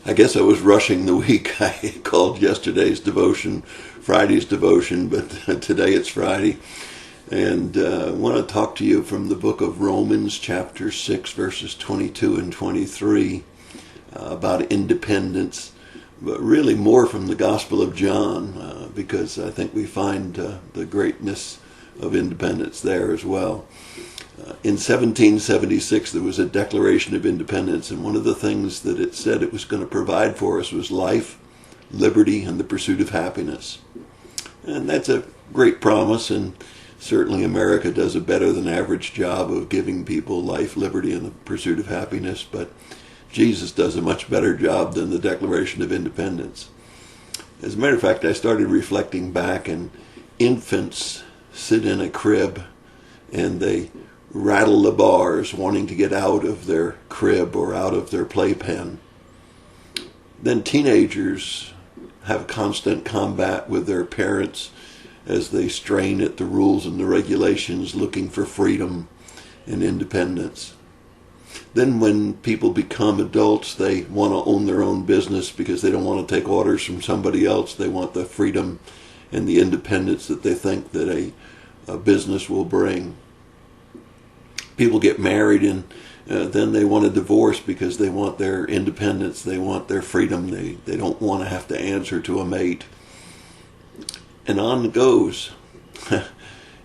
I guess I was rushing the week. I called yesterday's devotion Friday's devotion, but today it's Friday. And I want to talk to you from the book of Romans, chapter 6, verses 22 and 23, about independence, but really more from the Gospel of John, because I think we find the greatness of independence there as well. In 1776, there was a Declaration of Independence, and one of the things that it said it was going to provide for us was life, liberty, and the pursuit of happiness. And that's a great promise, and certainly America does a better than average job of giving people life, liberty, and the pursuit of happiness, but Jesus does a much better job than the Declaration of Independence. As a matter of fact, I started reflecting back, and infants sit in a crib and they rattle the bars wanting to get out of their crib or out of their playpen. Then teenagers have constant combat with their parents as they strain at the rules and the regulations, looking for freedom and independence. Then when people become adults, they want to own their own business because they don't want to take orders from somebody else. They want the freedom and the independence that they think that a business will bring. People get married, and then they want a divorce because they want their independence, they want their freedom, they don't want to have to answer to a mate. And on it goes.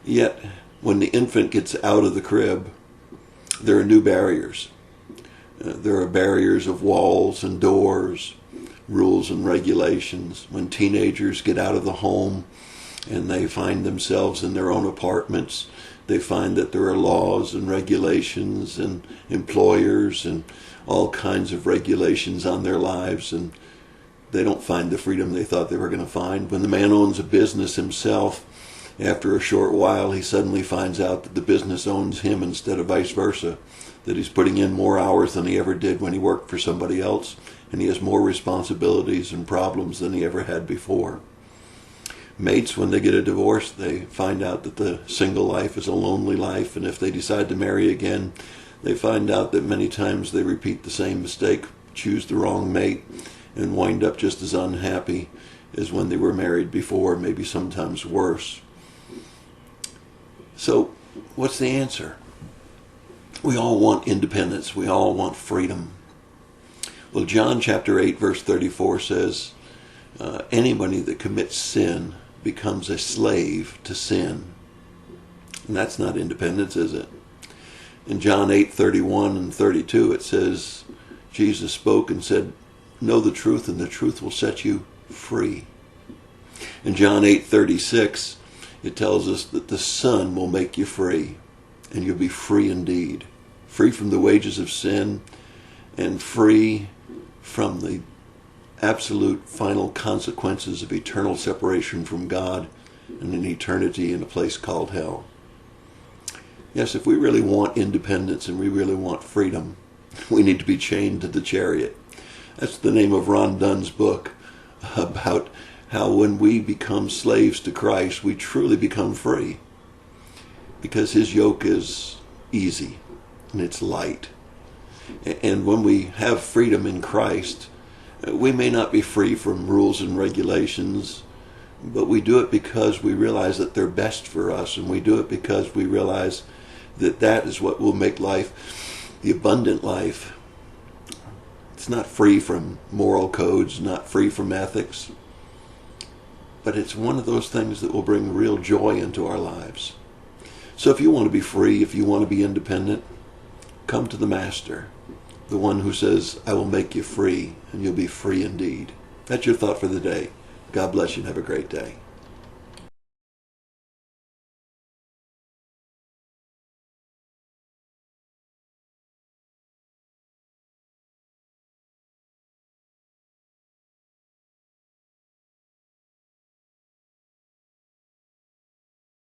Yet, when the infant gets out of the crib, there are new barriers. There are barriers of walls and doors, rules and regulations. When teenagers get out of the home and they find themselves in their own apartments, they find that there are laws and regulations and employers and all kinds of regulations on their lives, and they don't find the freedom they thought they were going to find. When the man owns a business himself, after a short while he suddenly finds out that the business owns him instead of vice versa, that he's putting in more hours than he ever did when he worked for somebody else, and he has more responsibilities and problems than he ever had before. Mates, when they get a divorce, they find out that the single life is a lonely life, and if they decide to marry again, they find out that many times they repeat the same mistake, choose the wrong mate, and wind up just as unhappy as when they were married before, maybe sometimes worse. So, what's the answer? We all want independence. We all want freedom. Well, John chapter 8, verse 34 says, anybody that commits sin becomes a slave to sin. And that's not independence, is it? In John 8:31 and 32, it says, Jesus spoke and said, know the truth, and the truth will set you free. In John 8:36, it tells us that the Son will make you free, and you'll be free indeed. Free from the wages of sin, and free from the absolute final consequences of eternal separation from God and an eternity in a place called hell. Yes, if we really want independence and we really want freedom, we need to be chained to the chariot. That's the name of Ron Dunn's book about how when we become slaves to Christ, we truly become free, because his yoke is easy and it's light. And when we have freedom in Christ, we may not be free from rules and regulations, but we do it because we realize that they're best for us, and we do it because we realize that that is what will make life the abundant life. It's not free from moral codes, not free from ethics, but it's one of those things that will bring real joy into our lives. So if you want to be free, if you want to be independent, come to the Master, the one who says, I will make you free, and you'll be free indeed. That's your thought for the day. God bless you and have a great day.